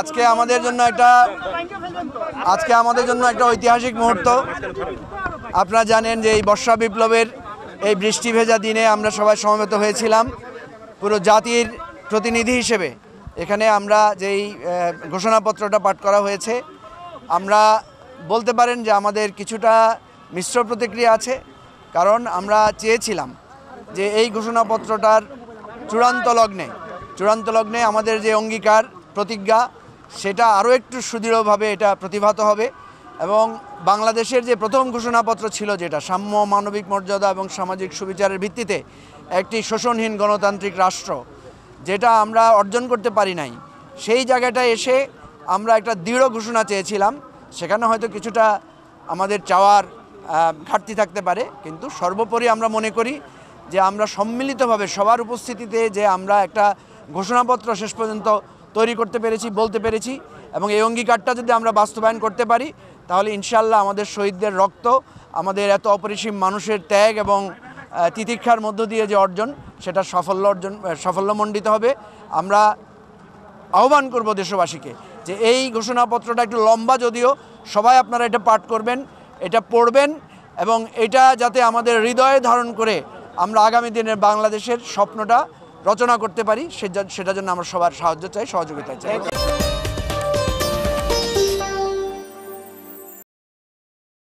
আজকে আমাদের জন্য একটা ঐতিহাসিক মুহূর্ত। আপনারা জানেন যে এই বর্ষা বিপ্লবের এই বৃষ্টি ভেজা দিনে আমরা সবাই সমবেত হয়েছিলাম পুরো জাতির প্রতিনিধি হিসেবে। এখানে আমরা যেই ঘোষণাপত্রটা পাঠ করা হয়েছে, আমরা বলতে পারেন যে আমাদের কিছুটা মিশ্র প্রতিক্রিয়া আছে, কারণ আমরা চেয়েছিলাম যে এই ঘোষণাপত্রটার চূড়ান্ত লগ্নে আমাদের যে অঙ্গীকার প্রতিজ্ঞা সেটা আরও একটু সুদৃঢ়ভাবে এটা প্রতিভাত হবে এবং বাংলাদেশের যে প্রথম ঘোষণাপত্র ছিল, যেটা সাম্য, মানবিক মর্যাদা এবং সামাজিক সুবিচারের ভিত্তিতে একটি শোষণহীন গণতান্ত্রিক রাষ্ট্র, যেটা আমরা অর্জন করতে পারি নাই, সেই জায়গাটায় এসে আমরা একটা দৃঢ় ঘোষণা চেয়েছিলাম। সেখানে হয়তো কিছুটা আমাদের চাওয়ার ঘাটতি থাকতে পারে, কিন্তু সর্বোপরি আমরা মনে করি যে আমরা সম্মিলিতভাবে সবার উপস্থিতিতে যে আমরা একটা ঘোষণাপত্র শেষ পর্যন্ত তৈরি করতে পেরেছি, বলতে পেরেছি, এবং এই অঙ্গীকারটা যদি আমরা বাস্তবায়ন করতে পারি তাহলে ইনশাআল্লাহ আমাদের শহীদদের রক্ত, আমাদের এত অপরিসীম মানুষের ত্যাগ এবং তিতিক্ষার মধ্য দিয়ে যে অর্জন, সেটা সাফল্যমণ্ডিত হবে। আমরা আহ্বান করব দেশবাসীকে যে এই ঘোষণাপত্রটা একটু লম্বা, যদিও সবাই আপনারা এটা পাঠ করবেন, এটা পড়বেন এবং এটা যাতে আমাদের হৃদয়ে ধারণ করে আমরা আগামী দিনের বাংলাদেশের স্বপ্নটা রচনা করতে পারি, সেটার জন্য আমরা সবার সাহায্য চাই, সহযোগিতা চাই।